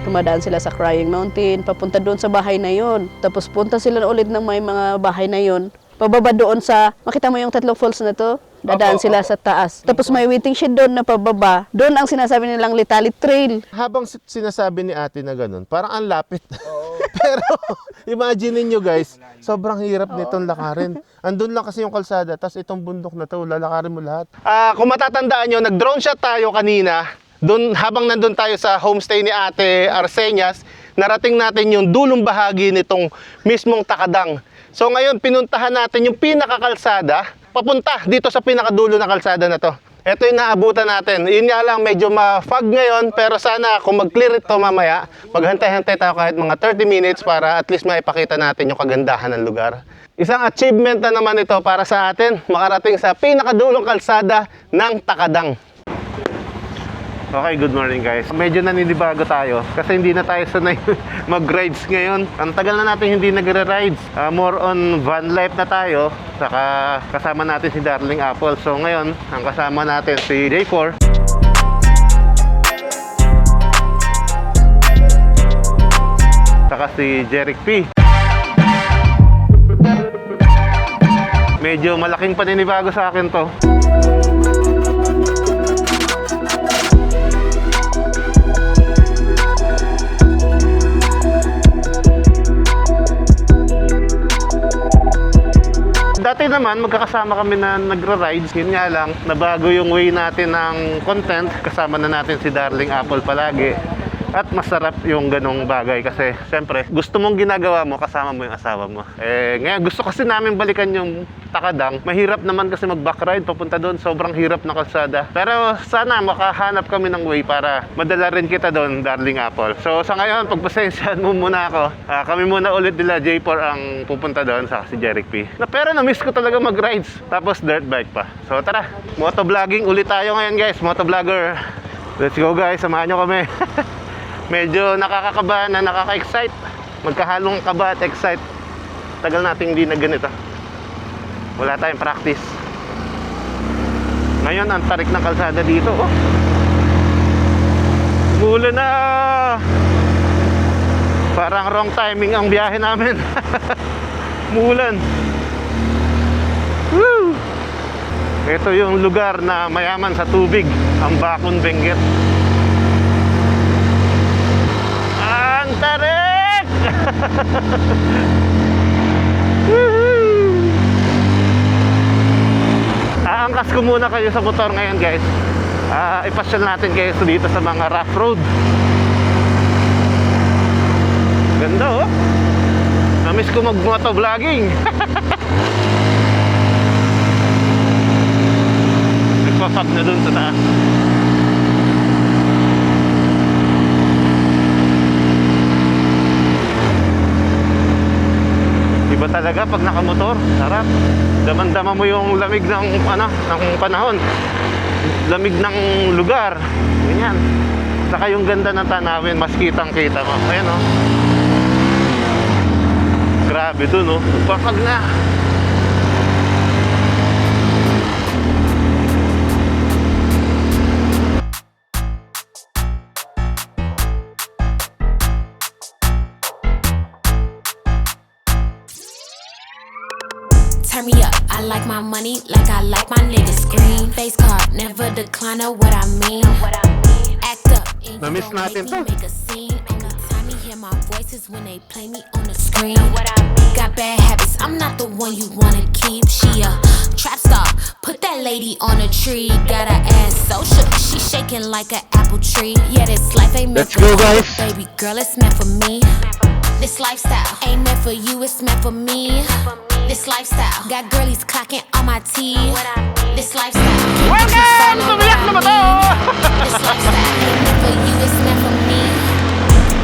Dumadaan sila sa Crying Mountain, papunta doon sa bahay na yon. Tapos punta sila ulit ng may mga bahay na yon. Pababa doon sa, makita mo yung tatlong falls na to? Dadaan sila sa taas. Tapos may waiting shed doon na pababa. Doon ang sinasabi nilang Litali Trail. Habang sinasabi ni ate na ganun, parang ang lapit. Pero imagine niyo guys, sobrang hirap nitong lakarin. Andun lang kasi yung kalsada, tapos itong bundok na to, lalakarin mo lahat. Kung matatandaan nyo, nag-drone shot tayo kanina. Doon, habang nandun tayo sa homestay ni Ate Arseñas, narating natin yung dulong bahagi nitong mismong Takadang. So ngayon, pinuntahan natin yung pinakakalsada, papunta dito sa pinakadulo na kalsada na to. Ito yung naabutan natin. Yun nga lang, medyo ma-fog ngayon, pero sana kung mag-clear ito mamaya, maghantay-hantay tayo kahit mga 30 minutes para at least maipakita natin yung kagandahan ng lugar. Isang achievement na naman ito para sa atin, makarating sa pinakadulong kalsada ng Takadang. Okay, good morning guys. Medyo naninibago tayo kasi hindi na tayo sanay mag-rides ngayon. Ang tagal na natin hindi nagre-rides. More on van life na tayo. Saka kasama natin si Darling Apple. So ngayon, ang kasama natin si J4. Saka si Jeric P. Medyo malaking paninibago sa akin to. Dati naman, magkakasama kami na nagra-rides. Yun nga lang, nabago yung way natin ng content. Kasama na natin si Darling Apple palagi. At masarap yung ganong bagay kasi syempre gusto mong ginagawa mo kasama mo yung asawa mo. Ngayon gusto kasi namin balikan yung Takadang. Mahirap naman kasi mag backride papunta doon, sobrang hirap na kalsada. Pero sana makahanap kami ng way para madala rin kita doon, Darling Apple. So sa ngayon, pagpasensyahan mo muna ako. Kami muna ulit nila J4 ang pupunta doon sa si Jeric P. Pero na-miss ko talaga mag-rides. Tapos dirt bike pa. So tara, motovlogging ulit tayo ngayon guys, motovlogger. Let's go guys, samahan nyo kami. Medyo nakakakaba na nakaka-excite. Magkahalong kaba at excite. Tagal nating hindi na ganito. Wala tayong practice. Ngayon, ang tarik ng kalsada dito. Oh. Mula na. Parang wrong timing ang biyahe namin. Mulan. Woo! Ito yung lugar na mayaman sa tubig. Ang Bakon, Benguet. Ang tarik! Aangkas ko muna kayo sa motor ngayon guys. Ipasyal natin kayo dito sa mga rough road. Ganda oh. Namiss ko mag-motovlogging. Nagpapag na dun sa taas. Iba talaga pag nakamotor, sarap. Daman-dama mo yung lamig ng ng panahon. Lamig ng lugar. Ganyan. Saka yung ganda ng tanawin, mas kitang-kita mo. Ayan oh. Grabe dun oh. Papag na. Turn me up, I like my money like I like my niggas green. Face card, never decline of what I mean. Act up, and you Na-miss don't natin make to. me make a scene. Only time you hear my voice is when they play me on the screen. Got bad habits, I'm not the one you wanna keep. She a trap star, put that lady on a tree. Got her ass so shook, she shaking like an apple tree. Yeah, this life ain't meant Let's for go, you, guys. baby girl, it's meant for me. This lifestyle ain't meant for you, it's meant for me. This lifestyle got girlies clocking on my teeth. This lifestyle. Welcome to Biyak na Bato! This lifestyle ain't meant for you, it's meant for me.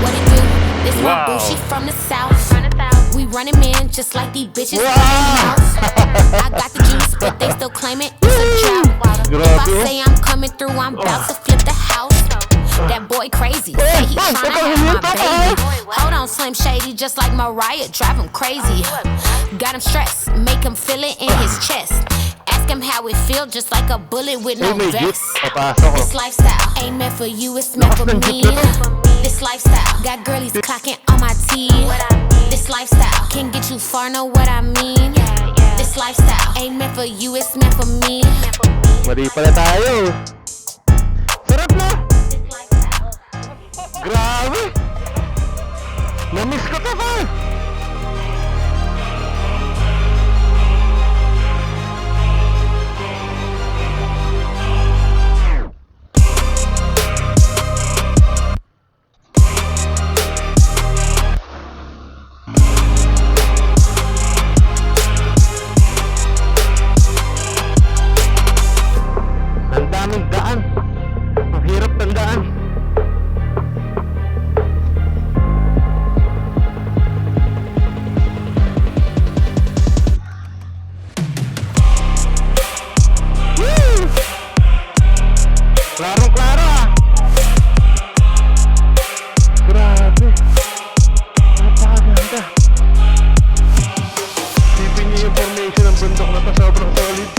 What it do? This my Wow. boo, she from the south. We running man just like these bitches. Wow. running mouth. I got the juice, but they still claim it. It's a drought. If I say I'm coming through, I'm about to flip the house. That boy crazy, say he tryna have my baby. Hold on, Slim Shady, just like Mariah, drive him crazy. Got him stressed, make him feel it in his chest. Ask him how it feel, just like a bullet with no vest. This lifestyle ain't meant for you, it's meant for me. This lifestyle got girlies clocking on my teeth. This lifestyle can get you far, know what I mean. This lifestyle ain't meant for you, it's meant for me. Mali pala tayo. Sarap na. Grabe. Na-miss ko to pa. Ang daming daan. Ang hirap ng daan. Klarong-klaro ah. Grabe. Napakaganda. Sipin niyo yung formation ng bundok na to, sobrang solid.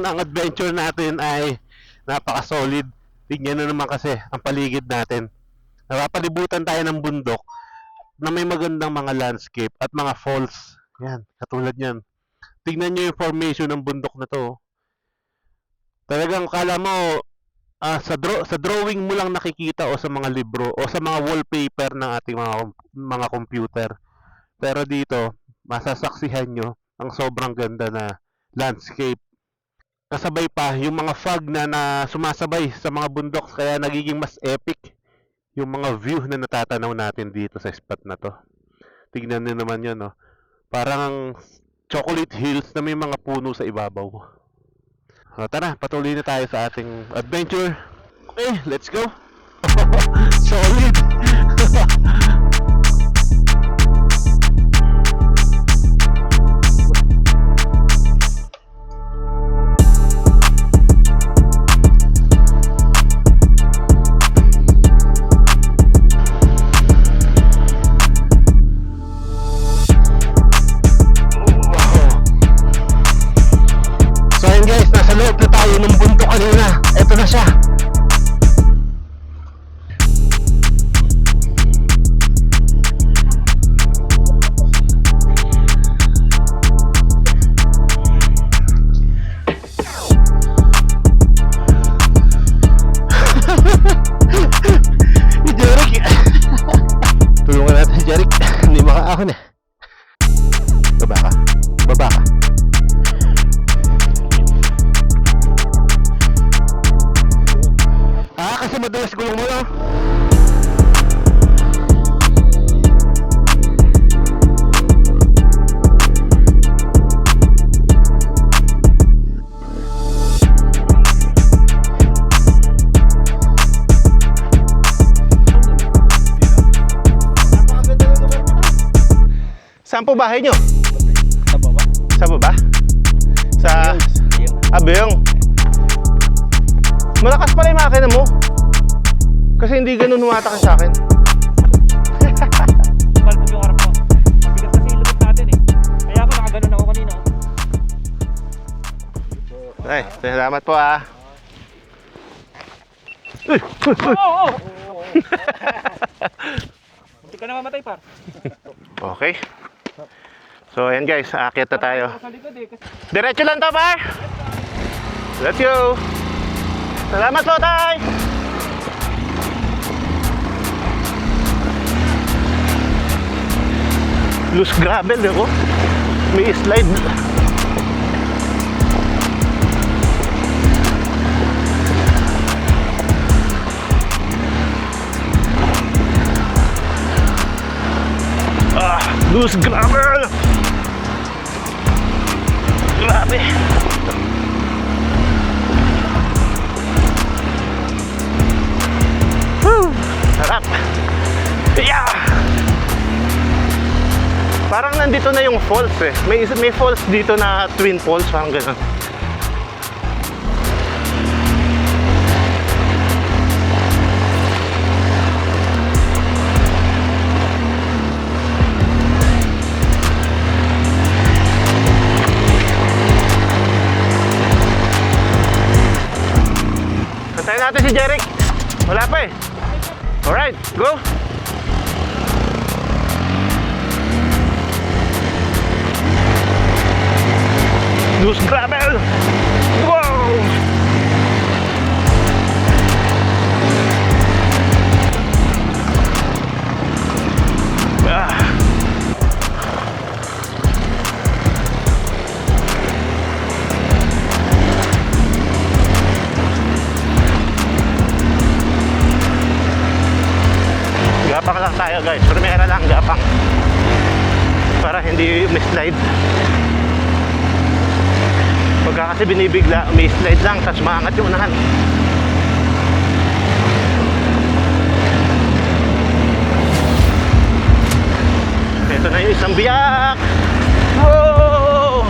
ng adventure natin ay napaka-solid. Tignan na naman kasi ang paligid natin. Napapalibutan tayo ng bundok na may magandang mga landscape at mga falls. Yan, katulad yan. Tignan nyo yung formation ng bundok na to. Talagang kala mo sa drawing mo lang nakikita o sa mga libro o sa mga wallpaper ng ating mga computer. Pero dito, masasaksihan nyo ang sobrang ganda na landscape. Kasabay pa yung mga fog na sumasabay sa mga bundok, kaya nagiging mas epic yung mga view na natatanaw natin dito sa spot na to. Tignan nyo naman yun, no? Parang chocolate hills na may mga puno sa ibabaw. Tara, patuloy na tayo sa ating adventure. Okay, let's go. Solid. So ayun guys, nasa loob na tayo ng bundok kanina. Ito na siya. Si Jeric. Tulungan natin si Jeric. Hindi makaahon eh. Baba ka. Baba ka. Kasi madalas gulong mo lang. Saan po bahay nyo? Sa baba. Sa baba? Sa Abiyong. Malakas pala yung makina mo. Kasi hindi ganun humatake sa akin. Palpog yung harap ko. Mabigat kasi yung lubot natin eh. Kaya ako nakaganon ako kanina. Ay, salamat po ah. Oo! Hindi ka na mamatay par. Okay. So ayan guys, aakyat na tayo. Sa likod eh. Diretso lang to par. Let's go. Salamat po tay. Loose gravel ako. May slide. Loose gravel. Grabe. Woo! Sarap. Yeah! Parang nandito na yung falls eh. May falls dito na twin falls, parang gano'n. Antayin natin si Jeric. Wala pa eh. Alright, go! Loose gravel! Wow! Ah. Gapang lang tayo guys, primera lang gapang para hindi mislide. Pagka kasi binibigla, may slide lang, tapos maangat yung unahan. Ito na yung isang biyak. Oh!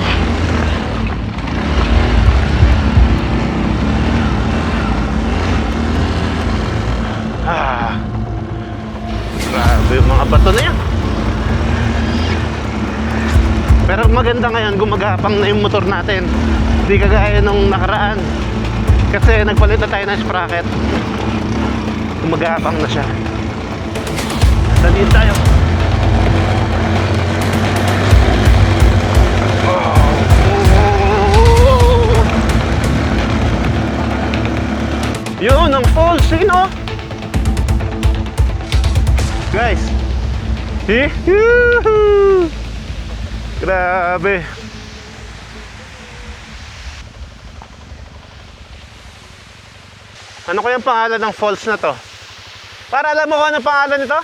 Grabe yung mga bato na yan. Pero maganda ngayon, gumagapang na yung motor natin. Di kagaya nung nakaraan. Kasi nagpalit na tayo ng sprocket. Gumagapang na siya. Daliin tayo. Yun ang falls, sino? Guys. Yuhu! Grabe. Ano kayang pangalan ng falls na to? Para alam mo kung ano pangalan nito?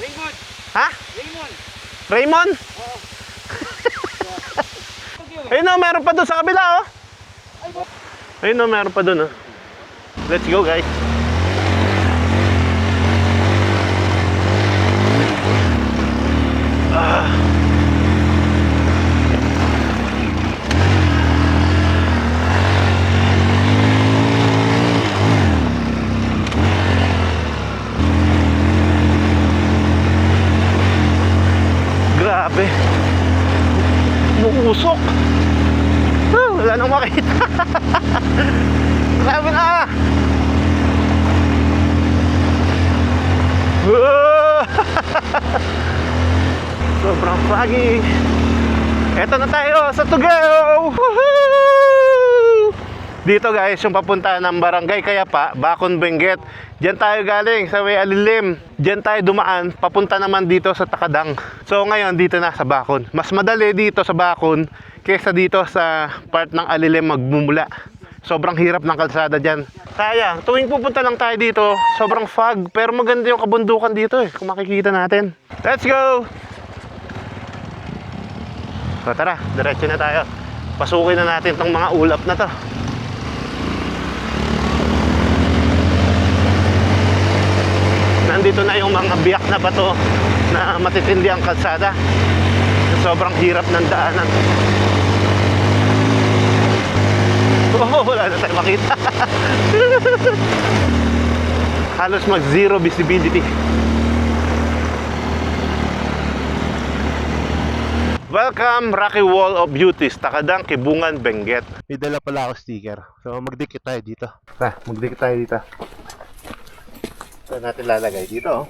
Raymond! Ha? Raymond! Raymond? Oo. Ayun o, meron pa doon sa kabila oh. Ayun o, meron pa doon oh. Let's go guys. Grabe. Umuusok. Wala nang makita. Grabe na. Sobrang foggy. Eto na tayo sa Tugao. Woohoo! Dito guys, yung papunta ng Barangay Kayapa, Bacon, Benguet. Diyan tayo galing sa May Alilim. Diyan tayo dumaan, papunta naman dito sa Takadang. So ngayon, dito na sa Bacon. Mas madali dito sa Bacon kaysa dito sa part ng Alilim magmumula. Sobrang hirap ng kalsada dyan. Kaya, tuwing pupunta lang tayo dito, sobrang fog. Pero maganda yung kabundukan dito eh, kung makikita natin. Let's go! So tara, diretso na tayo. Pasukin na natin tong mga ulap na to. Nandito na yung mga biyak na bato na matitindi ang kalsada. Sobrang hirap ng daanan. Oh, wala na tayo makita. Halos mag zero visibility. Welcome, Rocky Wall of Beauties, Takadang, Kibungan, Benguet. May dala pala ako sticker. So magdikit tayo dito. Magdikit tayo dito. Saan natin lalagay? Dito oh.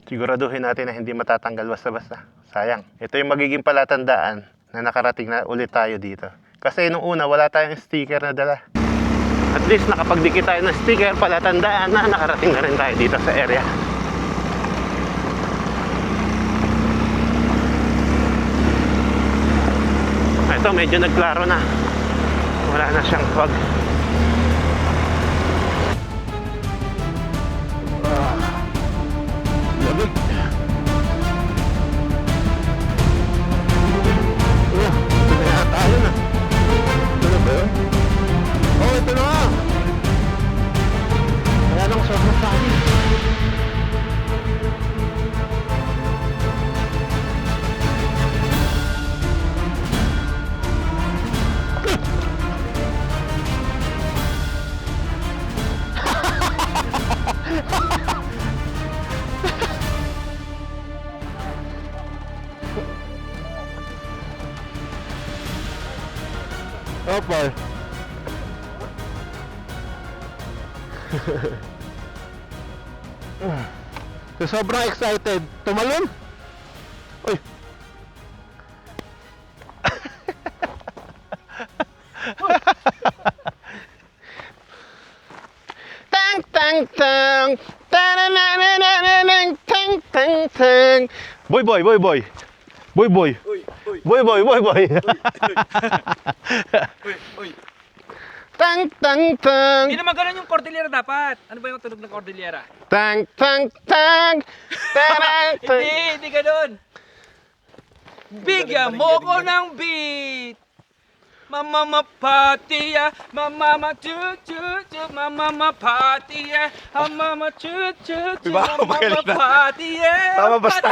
Siguraduhin natin na hindi matatanggal basta-basta. Sayang. Ito yung magiging palatandaan na nakarating na ulit tayo dito. Kasi nung una wala tayong sticker na dala. At least nakapagdikit tayo ng sticker, palatandaan na nakarating na rin tayo dito sa area. Ito medyo nagklaro na. Wala na siyang fog. Lamig. Ito na yata yun ah. Ito na ba yun? Oh, ito na nga. Wala nang sobrang foggy. Opo. So, sobrang excited. Tumalon? Uy. Tang tang tang. Tanananananang tang tang tang. Boy boy boy boy. Boy boy. Boy boy boy boy. Tang tang tang. Hindi naman ganun yung Cordillera dapat. Ano ba yung tunog ng Cordillera? Tang tang tang. Tarang tang. Hindi ganun. Bigyan mo ko ng beat. Mama patiya, mama chu chu chu, mama patiya, mama chu chu chu, mama patiya. Tama basta.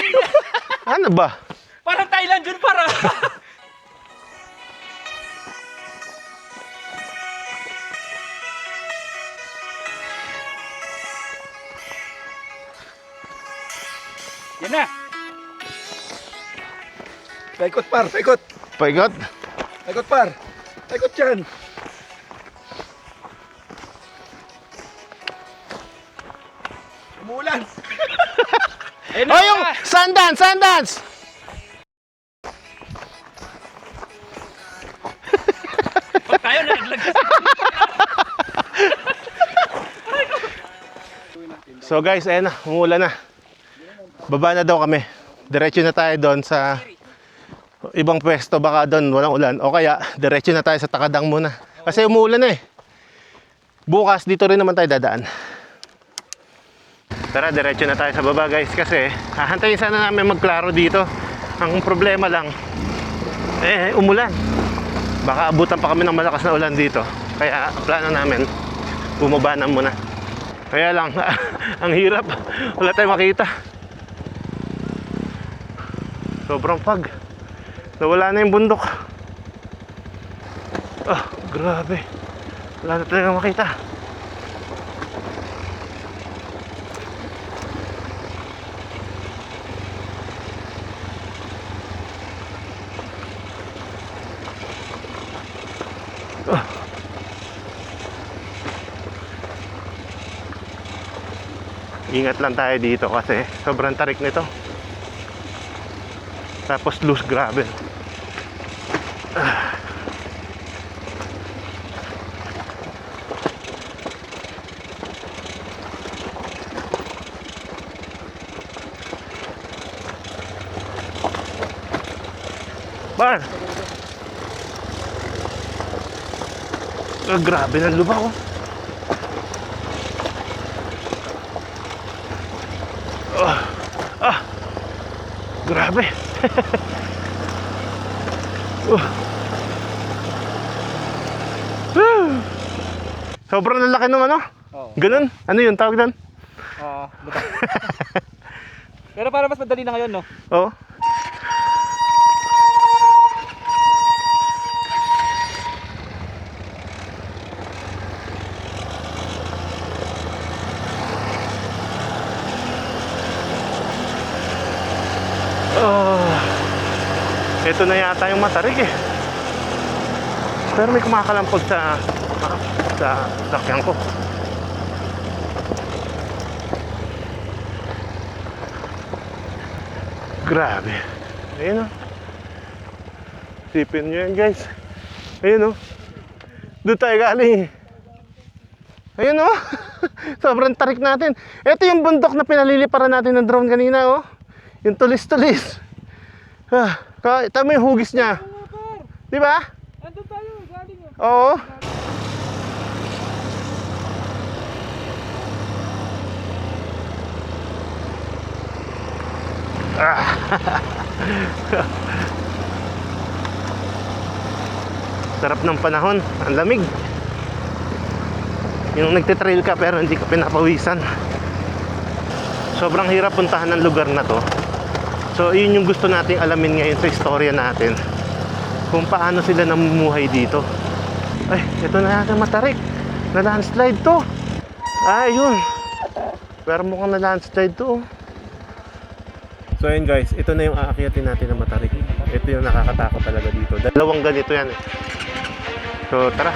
Ano ba? Parang Thailand yun para. Yan na. Paikot par, paikot. Paigot. Ikot par. Ikot yan. Umulan. Ayun Oh, yung Sundance! Sundance! Pag tayo nalaglag sa So guys, ayan na, umuulan na. Baba na daw kami. Diretso na tayo doon sa ibang pwesto, baka doon walang ulan. O kaya, diretso na tayo sa Takadang muna. Kasi umuulan na eh. Bukas, dito rin naman tayo dadaan. Tara, diretso na tayo sa baba guys. Kasi, hahantayin sana namin magklaro dito. Ang problema lang, umulan. Baka abutan pa kami ng malakas na ulan dito. Kaya, plano namin, bumaba na muna. Kaya lang, ang hirap. Wala tayong makita. Sobrang pag. Nawala na yung bundok. Ah, grabe. Wala na talaga makita. Ah. Ingat lang tayo dito kasi sobrang tarik nito. Tapos loose gravel. Bar! Grabe ng lubak oh. Grabe. Sobrang lalaki ng ano? Oo. Ganun? Ano yun tawag doon? Lubak. Pero para mas madali na ngayon, no? Oo. Ito na yata yung matarik eh. Pero may kumakalampag sa sakyan ko. Grabe. Ayun o. Sipin nyo yan guys. Ayun o. Doon tayo galing. Ayun o. Sobrang tarik natin. Ito yung bundok na pinaliliparan natin ng drone kanina o. Yung tulis-tulis. Tama yung hugis niya. Di ba? Andun tayo, galing mo. Oo. Sarap ng panahon. Ang lamig. Yung nagtitrail ka pero hindi ka pinapawisan. Sobrang hirap puntahan ng lugar na to. So, yun yung gusto nating alamin ngayon sa istorya natin. Kung paano sila namumuhay dito. Ay, ito na yata matarik. Na-landslide to. Ay, yun. Pero mukhang na-landslide to. So, ayun guys. Ito na yung aakyatin natin na matarik. Ito yung nakakatakot talaga dito. Dalawang ganito yan eh. So, tara.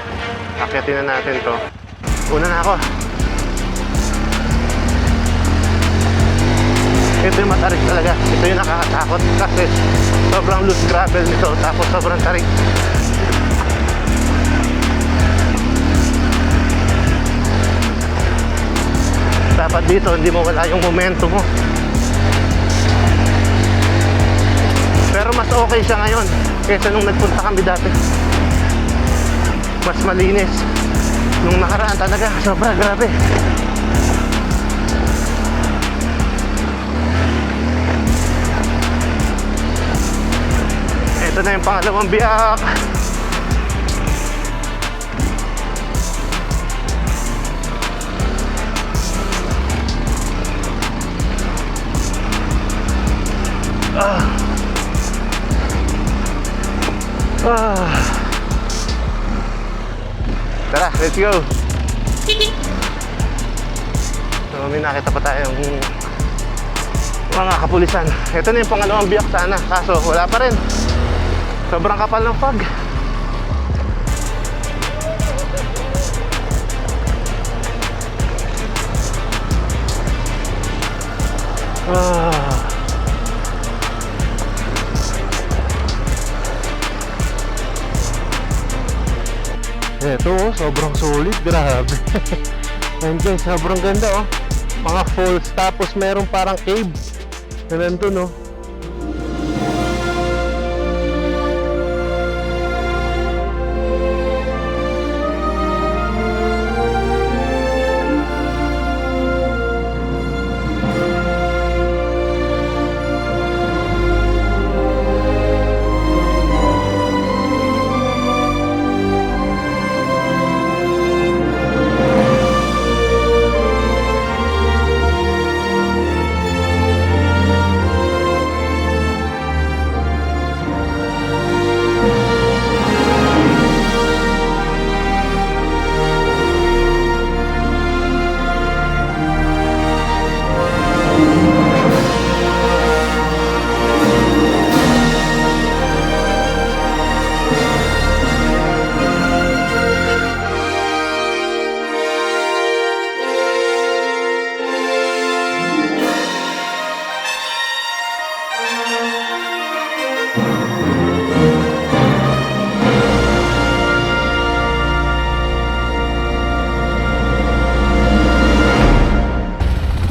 Aakyatin na natin to. Una na ako. Ito yung matarik talaga. Ito yung nakakatakot kasi sobrang loose gravel nito tapos sobrang tarik. Dapat dito hindi mo wala yung momentum mo. Pero mas okay siya ngayon kaysa nung nagpunta kami dati. Mas malinis. Nung nakaraan talaga sobrang grabe. Ito na yung pangalawang biyak. Tara, let's go. So, may nakita pa tayong mga kapulisan. Ito na yung pangalawang biyak sana, kaso wala pa rin. Sobrang kapal ng fog. Ah. Eto oh, sobrang solid, grabe. And guys, sobrang ganda oh. Mga falls, tapos meron parang cave na nandun oh.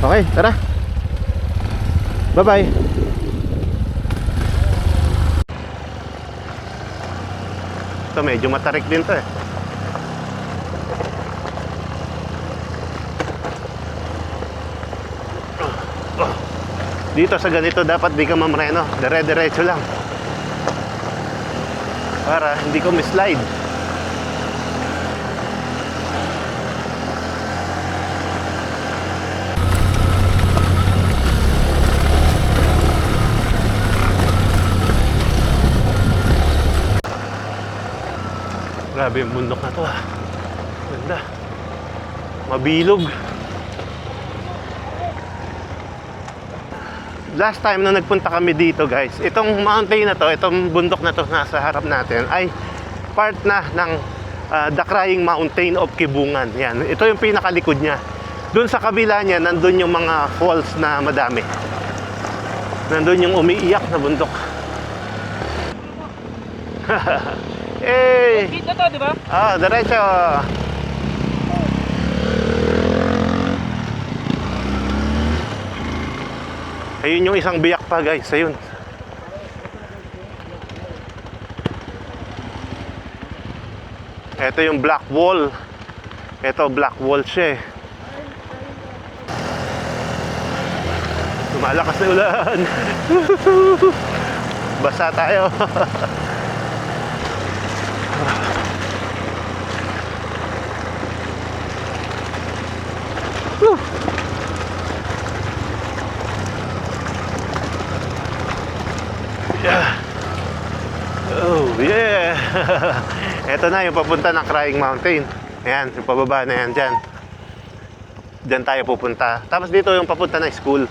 Okay, tara. Bye-bye. Ito medyo matarik din to eh. Dito sa ganito dapat di ka mamreno, dire-diretso lang. Para hindi ko mislide. Grabe yung bundok na to ah. Ganda. Mabilog. Last time na nagpunta kami dito guys, itong mountain na to, itong bundok na to nasa harap natin ay part na ng The Crying Mountain of Kibungan. Yan. Ito yung pinakalikod niya. Doon sa kabila niya, nandun yung mga falls na madami. Nandun yung umiiyak na bundok. Eh! Beat na to, di ba? Ah, diretso. Ayun yung isang biyak pa guys, ayun. Ito yung black wall. Ito black wall siya eh. Lumalakas na ulan. Basa tayo. Yeah. Oh yeah. Ito na yung papunta ng Crying Mountain. Ayan, yung pababa na yan dyan. Dyan tayo pupunta. Tapos dito yung papunta na school.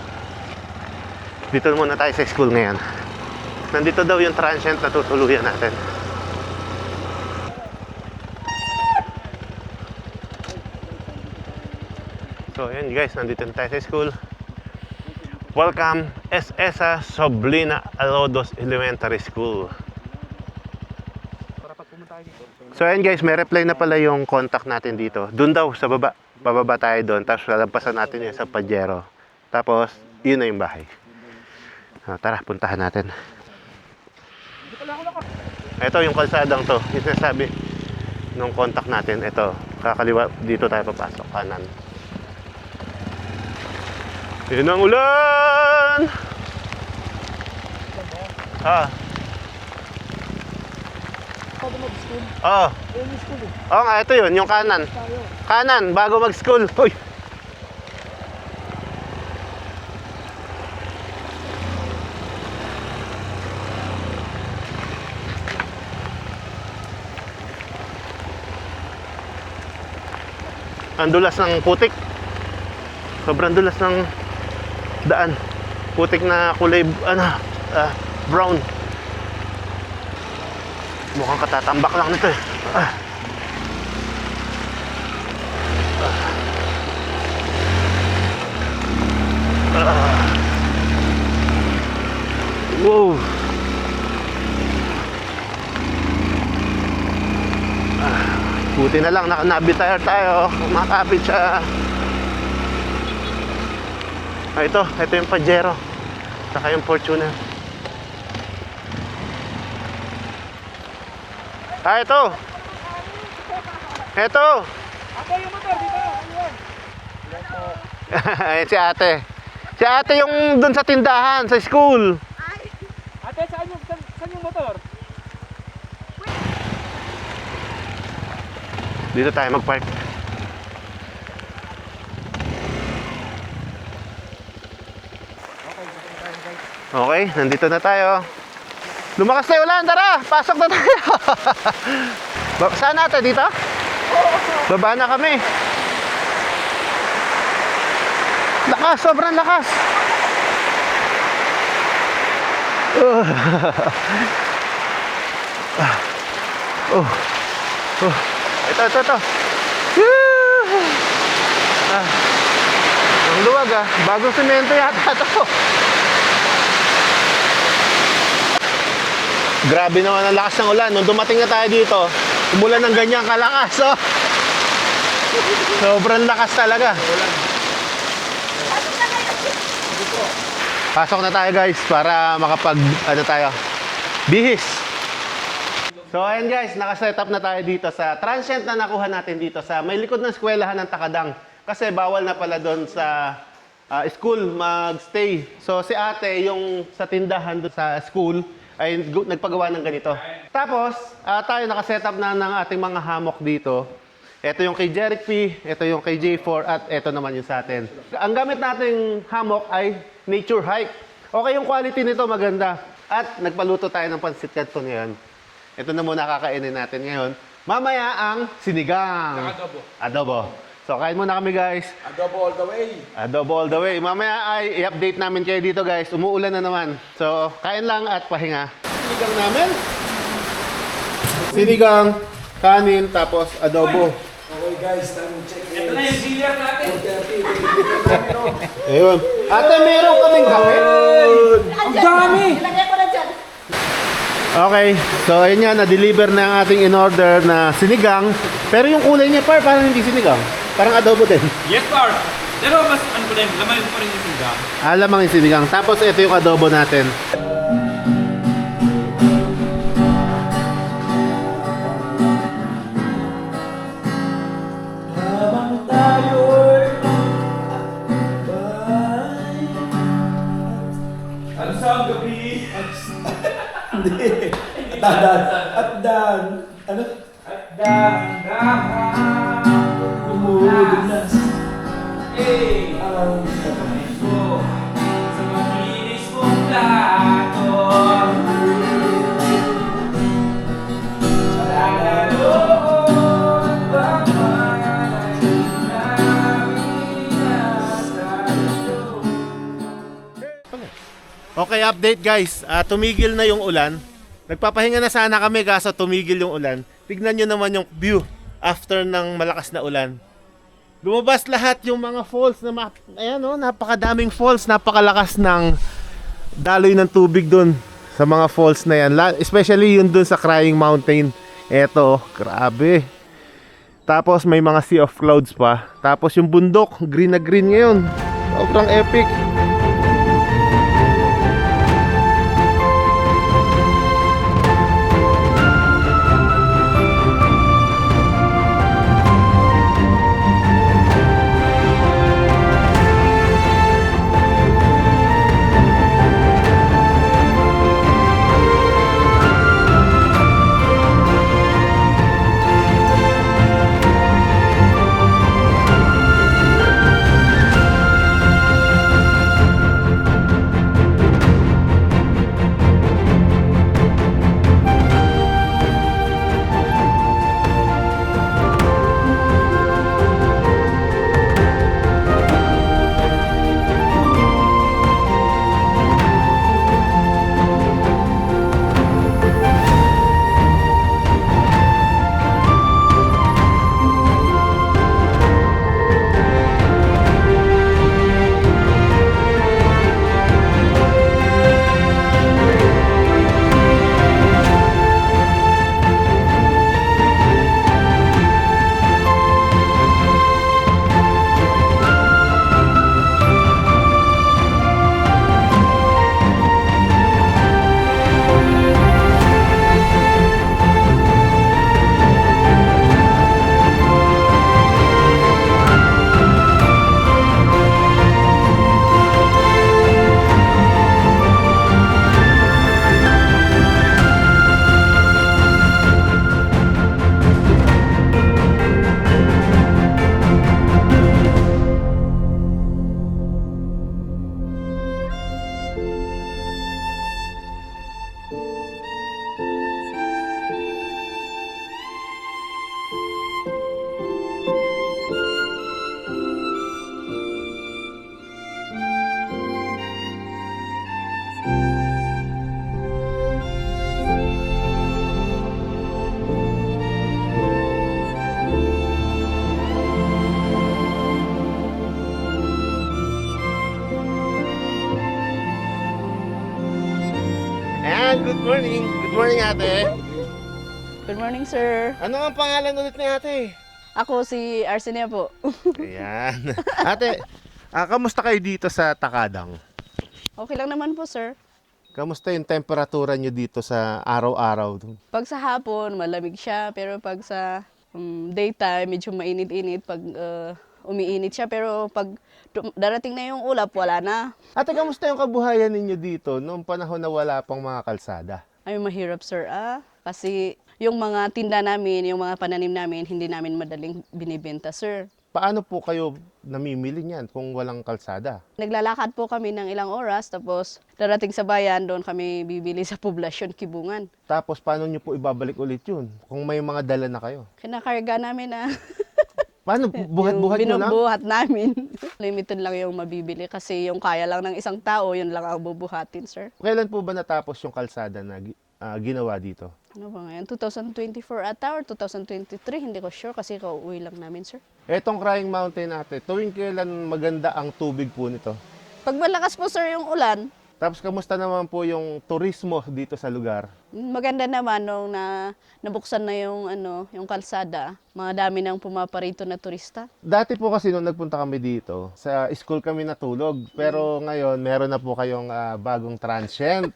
Dito muna tayo sa school ngayon. Nandito daw yung transient na tutuluyan natin. So ayan guys, nandito na tayo sa school. Welcome, SSA Soblina Alodos Elementary School. So ayan guys, may reply na pala yung contact natin dito. Doon daw sa baba. Bababa tayo doon. Tapos lalampasan natin yung sa Pajero. Tapos, yun na yung bahay. Tara, puntahan natin. Ito yung kalsadang to. Yung sinasabi nung contact natin. Ito, kakaliwa. Dito tayo papasok. Kanan. Yun ang ulan! Oo. Oo nga, ito yun, yung kanan. Kanan, bago mag-school. Uy! Ang dulas ng putik. Sobrang dulas ng daan. Putik na kulay, brown. Mukhang katatambak lang nito eh. Wow. Buti na lang, nabitire tayo. Makakapit siya. Ito yung Pajero. Saka yung Fortuner. Ito. Ito. Ate, yung motor dito. Ayan si ate. Si ate yung dun sa tindahan, sa school. Ate, saan yung motor? Dito tayo mag-park. Okay, nandito na tayo. Lumakas na yung ulan, tara! Pasok na tayo! Saan natin? Dito? Baba na kami. Lakas, sobrang lakas. Ito. Ang luwag bagong semento yata ito. Grabe naman ang lakas ng ulan. Nung dumating na tayo dito, umulan ng ganyan kalakas. Oh. Sobrang lakas talaga. Pasok na tayo guys para makapag tayo bihis. So ayan guys, naka-setup na tayo dito sa transient na nakuha natin dito sa may likod ng eskwelahan ng Takadang. Kasi bawal na pala doon sa school magstay. So si ate yung sa tindahan doon sa school ay nagpagawa ng ganito. Tapos tayo naka-setup na ng ating mga hammock dito. Ito yung kay Jeric P, ito yung kay J4 at ito naman yung sa atin. Ang gamit nating hammock ay nature hike. Okay yung quality nito, maganda. At nagpaluto tayo ng pansit canton ngayon. Ito na muna kakainin natin ngayon. Mamaya ang sinigang. Adobo. So kain muna kami guys. Adobo all the way. Adobo all the way. Mamaya ay i-update namin kayo dito guys. Umuulan na naman. So kain lang at pahinga. Sinigang namin. Sinigang, kanin, tapos adobo. Okay guys, time check. Ito na yung billiard natin. Ayun. Ate, meron kaming kape. Ang dami! Okay, so ayun nga, na-deliver na ang ating in-order na sinigang. Pero yung kulay niya parang hindi sinigang. Parang adobo din. Yes, Par. Pero mas ano pa rin, laman pa rin yung sinigang. Alam ang sinigang. Tapos ito yung adobo natin. Habang tayo'y Ano sa gabi? hindi. At dan. Ano? At dahan-dahan Umudulas ang ang kamay ko sa makinis mong plato. Palalaroon ba man ay namin nasa iyo? Okay, update guys. Tumigil na yung ulan. Nagpapahinga na sana kami kaso tumigil yung ulan. Tignan nyo naman yung view after ng malakas na ulan. Lumabas lahat yung mga falls na ayan oh, napakadaming falls, napakalakas ng daloy ng tubig doon sa mga falls na yan. Especially yun doon sa Crying Mountain. Eto, grabe. Tapos may mga sea of clouds pa. Tapos yung bundok, green na green ngayon. Sobrang epic. Ayan, good morning. Good morning, ate. Good morning, sir. Ano ang pangalan ulit ni ate? Ako si Arsenio po. Ayan. Ate, kamusta kayo dito sa Takadang? Okay lang naman po, sir. Kamusta yung temperatura nyo dito sa araw-araw? Pag sa hapon, malamig siya. Pero pag sa daytime, medyo mainit-init. Pag umiinit siya. Pero pag darating na yung ulap, wala na. Ate, kamusta yung kabuhayan ninyo dito noong panahon na wala pang mga kalsada? Ay, mahirap, sir. Kasi yung mga tinda namin, yung mga pananim namin, hindi namin madaling binibenta, sir. Paano po kayo namimili niyan kung walang kalsada? Naglalakad po kami ng ilang oras, tapos darating sa bayan, doon kami bibili sa poblasyon, Kibungan. Tapos paano nyo po ibabalik ulit yun kung may mga dala na kayo? Kinakarga namin Paano? Buhat-buhat nyo lang? binubuhat namin. Limited lang yung mabibili kasi yung kaya lang ng isang tao, yun lang ang bubuhatin, sir. Kailan po ba natapos yung kalsada na ginawa dito? Ano ba ngayon? 2024 ata or 2023? Hindi ko sure kasi kauwi lang namin, sir. Etong Crying Mountain ate, tuwing kailan maganda ang tubig po nito? Pag malakas po, sir, yung ulan, Tapos kamusta naman po yung turismo dito sa lugar? maganda naman nung nabuksan na yung yung kalsada. Mga dami nang pumaparito na turista. Dati po kasi nung nagpunta kami dito, sa school kami natulog. Pero ngayon, meron na po kayong bagong transient.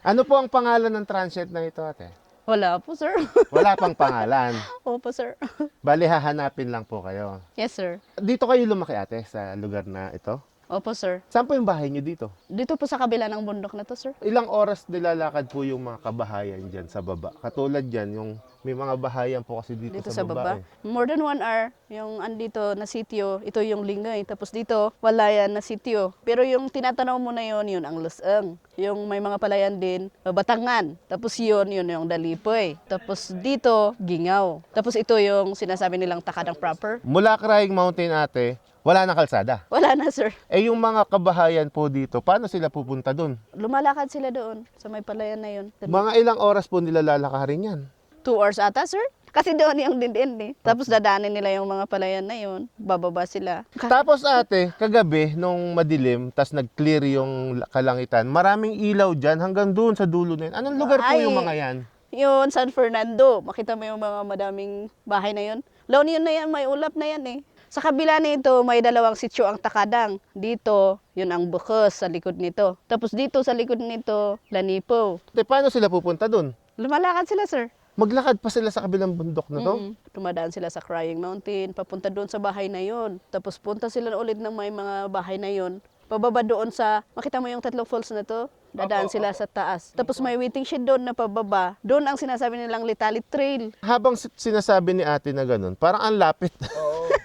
Ano po ang pangalan ng transient na ito, ate? Wala po, sir. Wala pang pangalan. Opo, sir. Bali, hahanapin lang po kayo. Yes, sir. Dito kayo lumaki, ate, sa lugar na ito? Opo, sir. Saan po yung bahay nyo dito? Dito po sa kabila ng bundok na to, sir. Ilang oras nilalakad po yung mga kabahayan dyan sa baba? Katulad dyan, yung may mga bahayan po kasi dito, Dito sa sa baba. baba. More than 1 hour, yung andito na sitio, ito yung Lingay. Tapos dito, wala yan na sitio. Pero yung tinatanaw mo na yun ang Lusang. Yung may mga palayan din, Batangan. Tapos yun yung Dalipoy. Tapos dito, Gingaw. Tapos ito yung sinasabi nilang Takadang proper. Mula Crying Mountain, ate, wala na kalsada. Wala na, sir. Eh yung mga kabahayan po dito, paano sila pupunta dun? Lumalakad sila doon sa may palayan na yun. Mga ilang oras po nila lalakarin yan? 2 hours ata, sir. Kasi doon yung din eh. Tapos dadaanin nila yung mga palayan na yun. Bababa sila. Tapos ate, kagabi, nung madilim, tas nag-clear yung kalangitan, maraming ilaw dyan hanggang doon sa dulo na yun. Anong lugar po Ay. yung mga yan? Yun, San Fernando. Makita mo yung mga madaming bahay na yun. La Union na yan, may ulap na yan eh. Sa kabila nito, may 2 sitio ang Takadang. Dito, yun ang Bukos sa likod nito. Tapos dito sa likod nito, Lanipo. Ate, paano sila pupunta dun? Lumalakad sila, sir. Maglakad pa sila sa kabilang bundok na to? Tumadaan sila sa Crying Mountain, papunta doon sa bahay na yon. Tapos punta sila ulit ng may mga bahay na yon. Pababa doon sa, makita mo yung 3 falls na to? Dadaan sila sa taas. Tapos may waiting shed doon na pababa. Doon ang sinasabi nilang Litali Trail. Habang sinasabi ni ate na ganun, parang ang lapit.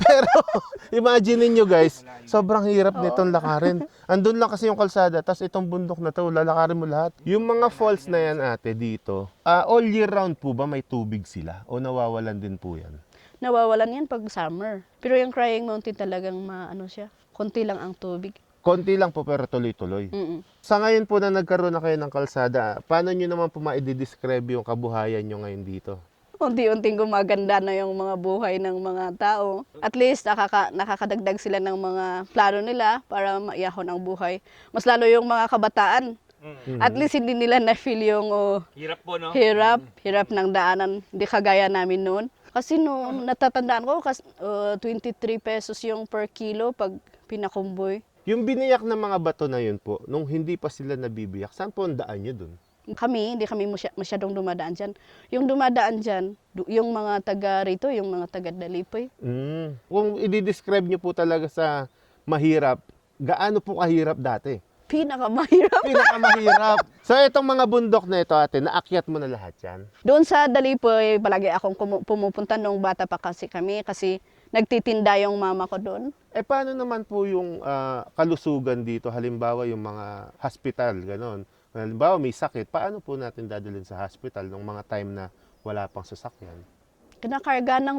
Pero imagine niyo guys, sobrang hirap nitong lakarin. Andun lang kasi yung kalsada, tas itong bundok na to, lalakarin mo lahat. Yung mga falls na yan ate dito, all year round po ba may tubig sila? O nawawalan din po yan? Nawawalan yan pag summer. Pero yung Crying Mountain talagang siya. Konti lang ang tubig. Konti lang po pero tuloy-tuloy. Sa ngayon po na nagkaroon na kayo ng kalsada, paano nyo naman po ma-describe yung kabuhayan nyo ngayon dito? Unti-unting gumaganda na yung mga buhay ng mga tao. At least nakakadagdag sila ng mga plano nila para maiyahon ang buhay. Mas lalo yung mga kabataan. At least hindi nila na-feel yung Hirap po, no? hirap ng daanan. Hindi kagaya namin noon. Kasi noon, natatandaan ko, 23 pesos yung per kilo pag pinakumboy. Yung biniyak na mga bato na yun po, nung hindi pa sila nabibiyak, saan po ang daan nyo dun? Hindi kami masyadong dumadaan dyan. Yung dumadaan dyan, yung mga taga rito, yung mga taga Dalipoy. Kung i-describe nyo po talaga sa mahirap, gaano po kahirap dati? Pinakamahirap. Pinakamahirap. So itong mga bundok na ito ate, naakyat mo na lahat yan? Doon sa Dalipoy, palagi akong pumupunta nung bata pa kasi kami kasi nagtitinda yung mama ko doon. Eh paano naman po yung kalusugan dito? Halimbawa yung mga hospital, ganon. Halimbawa may sakit, paano po natin dadalhin sa hospital nung mga time na wala pang sasakyan? Kinakarga ng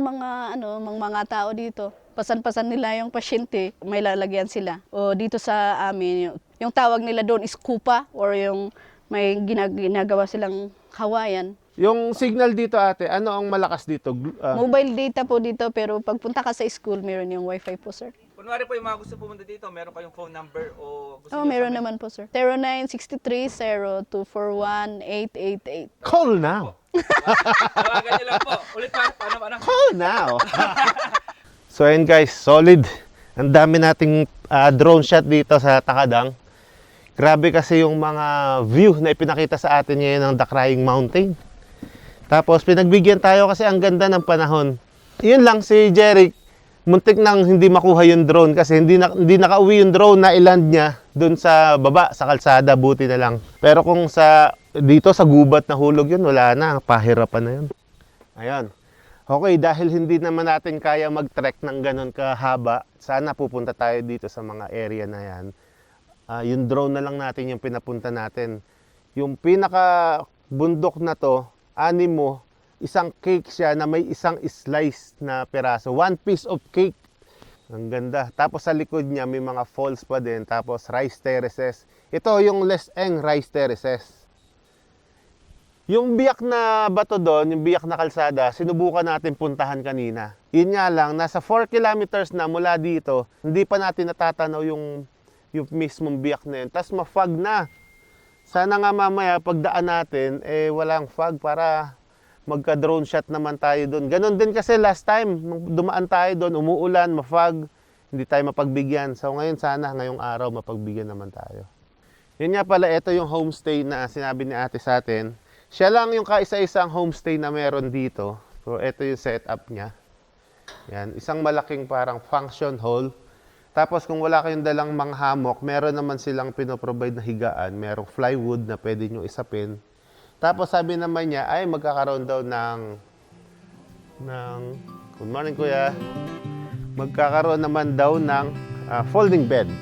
mga tao dito. Pasan-pasan nila yung pasyente, may lalagyan sila. O dito sa amin, yung tawag nila doon is kupa or yung may ginagawa silang kawayan. Yung signal dito ate, ano ang malakas dito? Mobile data po dito pero pagpunta ka sa school, meron yung wifi po, sir. kunwari po yung mga gusto pumunta dito, meron kayong phone number o gusto Oh, niyo meron sa- naman po, sir. 0963-0241-888. Call now! Tawagan niyo lang po. Ulit pa, paano? Call now! So ayun guys, solid. Ang dami nating drone shot dito sa Takadang. Grabe kasi yung mga view na ipinakita sa atin ngayon ng The Crying Mountain. Tapos pinagbigyan tayo kasi ang ganda ng panahon. Yun lang si Jeric, muntik nang hindi makuha yung drone kasi hindi nakauwi yung drone na iland niya dun sa baba, sa kalsada, buti na lang. Pero kung dito sa gubat na hulog yun, wala na, pahirapan na yun. Ayun. Okay, dahil hindi naman natin kaya mag-trek ng ganun kahaba, sana pupunta tayo dito sa mga area na yan. Yung drone na lang natin yung pinapunta natin. Yung pinaka bundok na to, animo, isang cake siya na may isang slice na peraso. One piece of cake. Ang ganda. Tapos sa likod niya may mga falls pa din. Tapos rice terraces. Ito yung Leseng rice terraces. Yung biyak na bato doon, yung biyak na kalsada, sinubukan natin puntahan kanina. Yun nga lang, nasa 4 kilometers na mula dito, hindi pa natin natatanaw yung mismong biyak na yun. Tapos ma-fog na. Sana nga mamaya pagdaan natin, walang fog para magka-drone shot naman tayo doon. Ganon din kasi last time, nung dumaan tayo doon, umuulan, ma-fog, hindi tayo mapagbigyan. So ngayon sana, ngayong araw, mapagbigyan naman tayo. Yun nga pala, ito yung homestay na sinabi ni ate sa atin. Siya lang yung kaisa-isang homestay na meron dito. So ito yung setup niya. Yan, isang malaking parang function hall. Tapos kung wala kayong dalang mga hammock, meron naman silang pinoprovide na higaan. Merong plywood na pwede nyo isapin. Tapos sabi naman niya, ay magkakaroon daw ng good morning kuya, magkakaroon naman daw ng folding bed.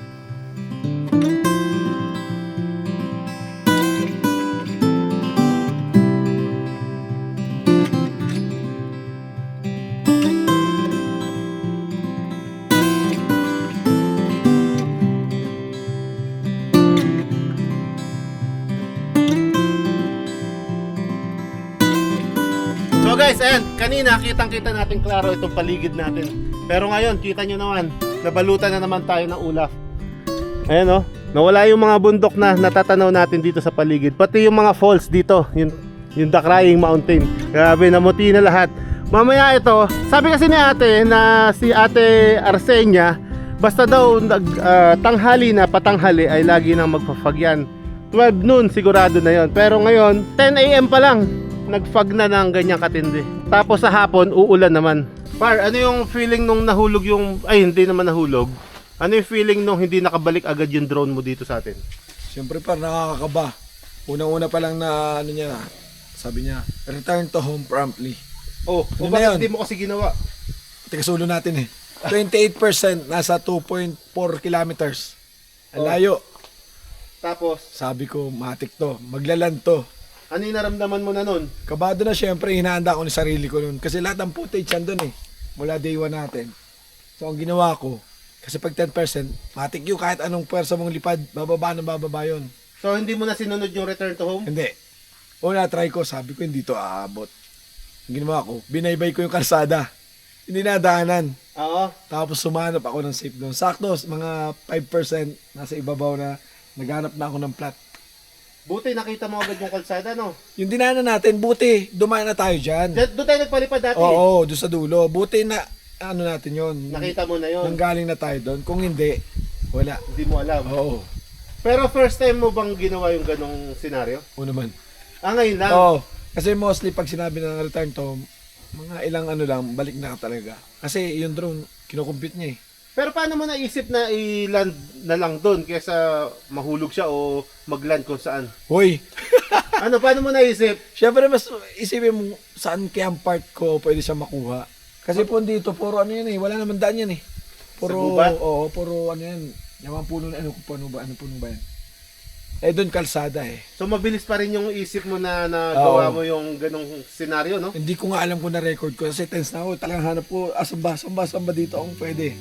So guys, ayan, kanina kitang-kita natin klaro itong paligid natin. Pero ngayon, kita nyo naman, nabalutan na naman tayo ng ulap. Ayan oh, nawala yung mga bundok na natatanaw natin dito sa paligid. Pati yung mga falls dito, yung The Crying Mountain. Grabe, namuti na lahat. Mamaya ito, sabi kasi ni ate na si ate Arsenia, basta daw tanghali na, patanghali ay lagi nang magpa-fog yan. 12 noon sigurado na yon. Pero ngayon, 10 AM pa lang, nag-fog na ng ganyang katindi. Tapos sa hapon, uulan naman. Par, ano yung feeling nung nahulog yung... Ay, hindi naman nahulog. Ano yung feeling nung hindi nakabalik agad yung drone mo dito sa atin? Siyempre par, nakakakaba. Unang-una pa lang na, ano niya, sabi niya, return to home promptly. Oh, Ano na bakit yun? hindi mo kasi ginawa? Tikasulo natin eh. 28% nasa 2.4 kilometers. Ang layo. Tapos, Sabi ko, matik to. Maglaland to. ano yung naramdaman mo na nun? Kabado na siyempre, hinaanda ko ni sarili ko nun. Kasi lahat ng footage andun eh. Mula day 1 natin. So ang ginawa ko, kasi pag 10%, matik yun kahit anong pwersa mong lipad, bababa yun. So, hindi mo na sinunod yung return to home? Hindi. Una, try ko, sabi ko hindi to aabot. Ang ginawa ko, binaybay ko yung kalsada. Hindi na daanan. Oo. Tapos sumanap ako ng safe doon. Sakto, mga 5% nasa ibabaw na naghanap na ako ng plat. Buti nakita mo agad yung kalsada, no? Yung dinaanan natin, buti, dumaan na tayo dyan. Doon tayo nagpalipad dati. Oo, doon sa dulo. Buti na, ano natin yon. Nakita mo na yun. Nanggaling na tayo doon. Kung hindi, wala. Hindi mo alam. Oo. Pero first time mo bang ginawa yung ganong senaryo? Oo naman. Ngayon lang. Oo. Kasi mostly pag sinabi ng return to, mga ilang ano lang, balik na talaga. Kasi yung drone, kinukumpute niya eh. Pero paano mo naisip na i-land na lang doon kaysa mahulog siya o mag-land kung saan? Hoy! Paano mo naisip? Siyempre mas isipin mo saan kaya ang part ko pwede siya makuha. Kasi po dito, puro ano yan eh. Wala naman daan yan eh. Puro, Sa gubat? Oo, puro ano yan. Yung mga puno na ano puno ba yan? Eh doon kalsada eh. So mabilis pa rin yung isip mo na nagawa Oo. mo yung ganong senaryo, no? Hindi ko nga alam kung na-record ko kasi tense na ako. Talagang hanap ko, samba dito akong pwede.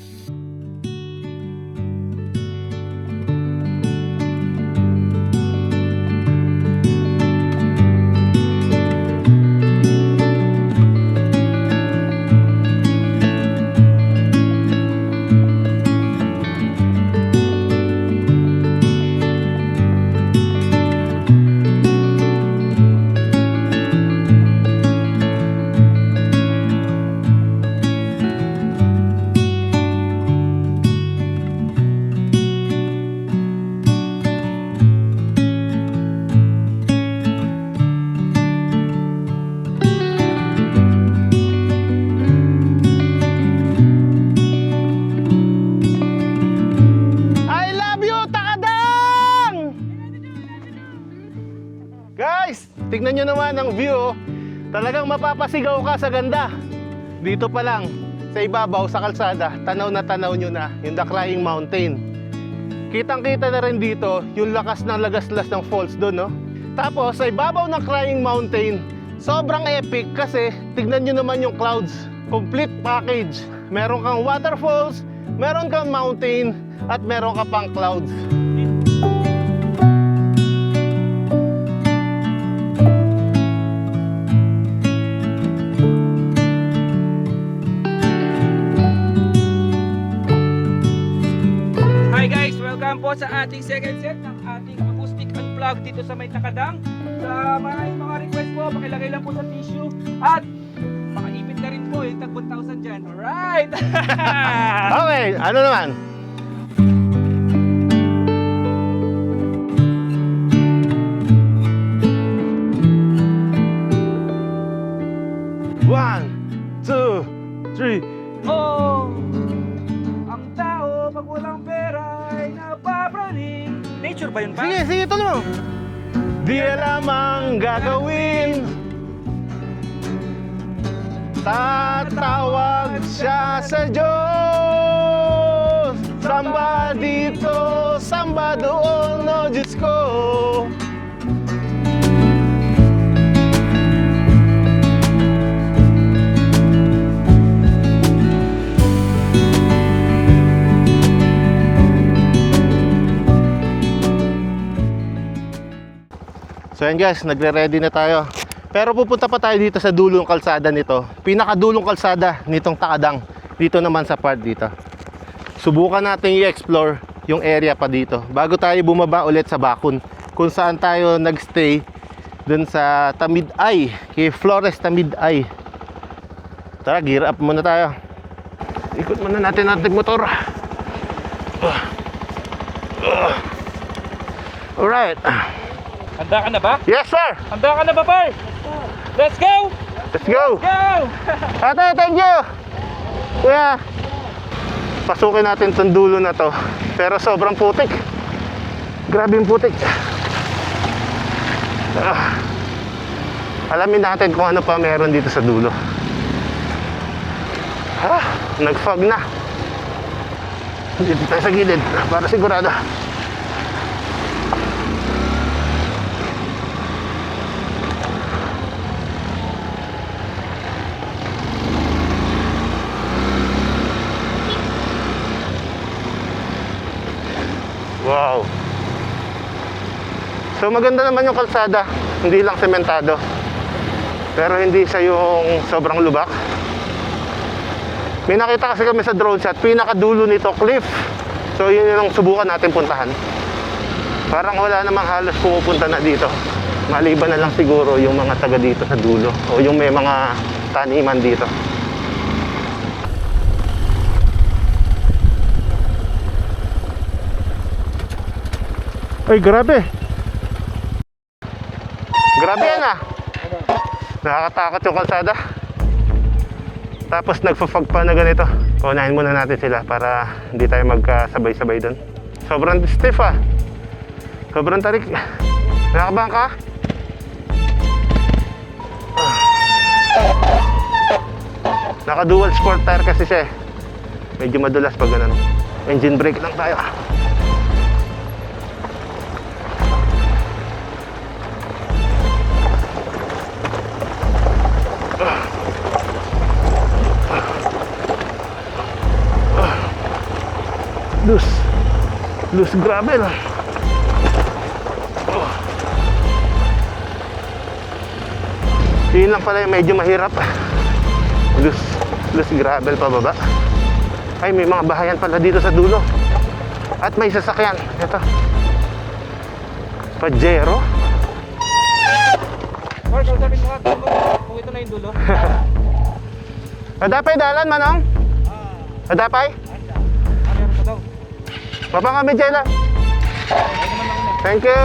tignan nyo naman ang view. Oh. Talagang mapapasigaw ka sa ganda. Dito pa lang, sa ibabaw, sa kalsada, tanaw nyo na yung The Crying Mountain. Kitang-kita na rin dito yung lakas ng lagaslas ng falls doon, no? Tapos, sa ibabaw ng Crying Mountain, sobrang epic kasi tignan nyo naman yung clouds. Complete package. Meron kang waterfalls, meron kang mountain, at meron ka pang clouds. Hi guys! Welcome po sa ating second set ng ating acoustic unplug dito sa may Takadang. Sa mga request po, pakilagay lang po sa tissue at makaipit na rin po yung tag 1,000 dyan. Alright! Okay, ano naman? One, two, three. Oh! Ang tao pag walang pera ay napapraning. Nature ba yun pa? Sige, sige, tuloy mo. Di alam ang gagawin. Tatawag siya sa Diyos. Samba dito, samba doon, oh Diyos ko. So yan guys, nagre-ready na tayo. Pero pupunta pa tayo dito sa dulong kalsada nito. Pinakadulong kalsada nitong Takadang. Dito naman sa part dito. Subukan natin i-explore yung area pa dito bago tayo bumaba ulit sa Bakun, kung saan tayo nagstay dun sa Tamid-ay, kay Flores Tamid-ay. Tara, gear up muna tayo. Ikot muna natin ating motor. Alright. Handa ka na ba? Yes sir! Handa ka na ba, par? Let's go! Let's go! Go! Ate, thank you! Kuya, pasukin natin itong dulo na to. Pero sobrang putik. Grabe yung putik. Alamin natin kung ano pa meron dito sa dulo. Nag-fog na. Dito tayo sa gilid para sigurado. Wow. So maganda naman yung kalsada, hindi lang sementado. Pero hindi siya yung sobrang lubak. May nakita kasi kami sa drone shot, pinakadulo nito cliff. So yun yung subukan natin puntahan. Parang wala namang halos pumupunta na dito. Maliban na lang siguro yung mga taga dito sa dulo o yung may mga taniman dito. Ay, grabe. Grabe yan ah. Nakakatakot yung kalsada. Tapos nagpa-fog pa na ganito. Paunahin muna natin sila para hindi tayo magkasabay-sabay doon. Sobrang stiff ah. Sobrang tarik. Nakakabahan ka? Naka-dual sport tire kasi siya eh. Medyo madulas pag ganun. Engine brake lang tayo. Loose gravel. Yun lang pala yung medyo mahirap. Loose gravel pababa. Ay, may mga bahayan pala dito sa dulo. At may sasakyan. Ito. Pajero. Mark, sabihin mo nga kung ito na yung dulo. Adapay dalan, manong? Adapay? Meron pa daw. Papa kami dyan lang. Thank you.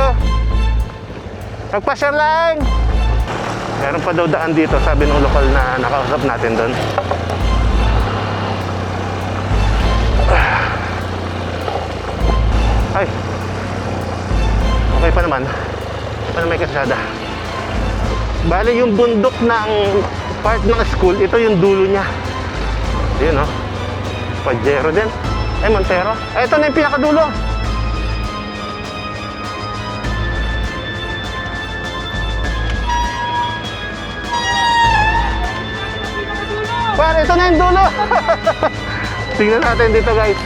Magpa-share lang. Meron pa daw daan dito, sabi ng lokal na nakausap natin doon. Ay. Okay pa naman. Paano may kasada? Bali yung bundok ng part ng school, ito yung dulo niya. Yun oh. Pajero din. Montero. Ito na yung pinakadulo. Pare, ito na yung dulo. Tingnan natin dito guys.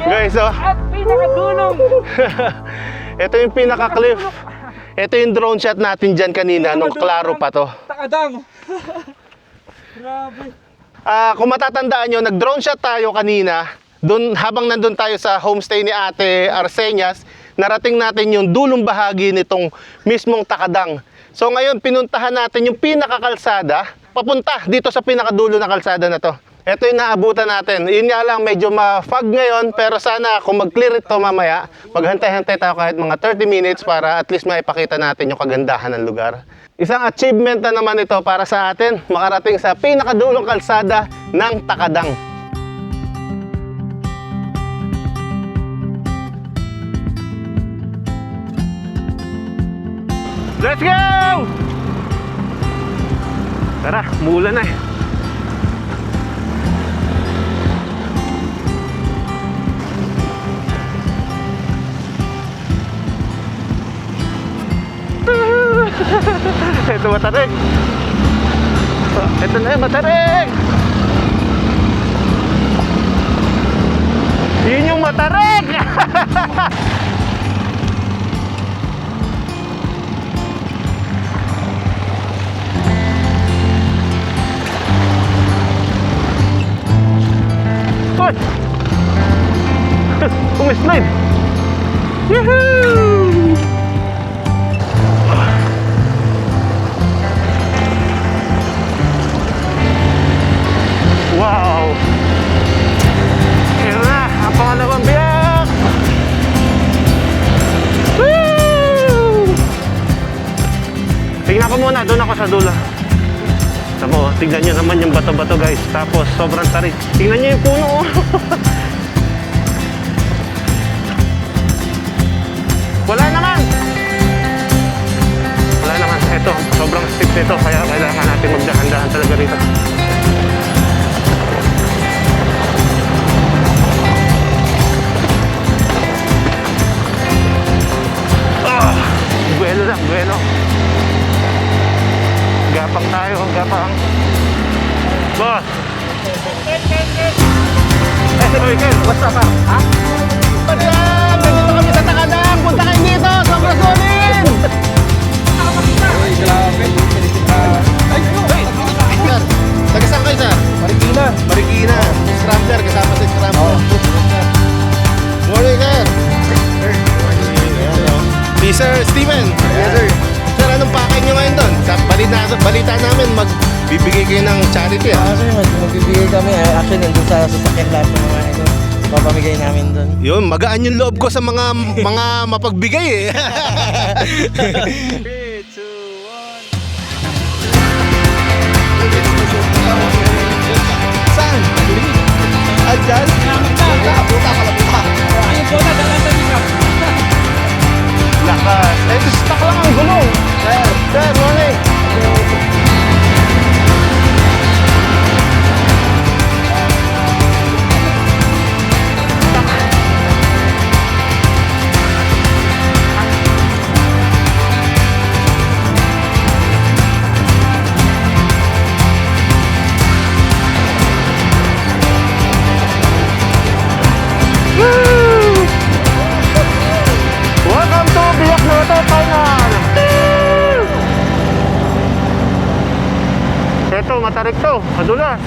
Guys, oh. At pinakadulong. Ito yung pinaka-cliff. Ito yung drone shot natin dyan kanina nung klaro pa to. Takadang. Grabe. Kung matatandaan nyo, nag-drone shot tayo kanina. Doon, habang nandun tayo sa homestay ni Ate Arseñas, narating natin yung dulong bahagi nitong mismong Takadang. So ngayon, pinuntahan natin yung pinakakalsada, papunta dito sa pinakadulo na kalsada na to. Ito yung naabutan natin. Yun nga lang, medyo ma-fog ngayon, pero sana kung mag-clear ito mamaya, maghantay-hantay tayo kahit mga 30 minutes para at least maipakita natin yung kagandahan ng lugar. Isang achievement na naman ito para sa atin, makarating sa pinakadulong kalsada ng Takadang. Let's go! Tara, umuulan na eh. Ito matarik. Ito na yung matarik. Yun yung matarik. Uy! Umislide. Yahoo! Wow! Ayan na, ang pangalawang biyak! Woo! Tingnan ko muna, doon ako sa dulo. Tama, tignan nyo naman yung bato-bato guys. Tapos sobrang tarik. Tingnan nyo yung puno. Wala naman! Wala naman. Ito, sobrang steep nito. Kaya kailangan natin magdahan-dahan talaga rito. Buwelo lang, buwelo. Gapang tayo, gapang. Boss! Oy, Ken, what's up, ha? Padyan! Nandito kami sa Takadang! Punta kayo dito! Sobrang solid! Ay, grabe. Ay, Sir, taga-saan kayo, sir? Marikina. Marikina. Scrambler, kasama sa Scrambler. Morning, sir! Si Sir Steven. Yes, sir. Sir, anong pakay nyo ngayon doon? Sa balita namin, magbibigay kayo ng charity. Kasi magbibigay kami. Actually, nandun sa sasakyan lahat ng mga ito. Papamigay namin doon. Yun, magaan yung loob ko sa mga mapagbigay eh. 3, 2, 1. Saan? Dyan? Kalabuta. Ayun po na, dalan sa bigla. Lakas. Stuck lang ang gulong. Sir, morning. Welcome to Biak Noto Final! Ito, matarik to, kadulas.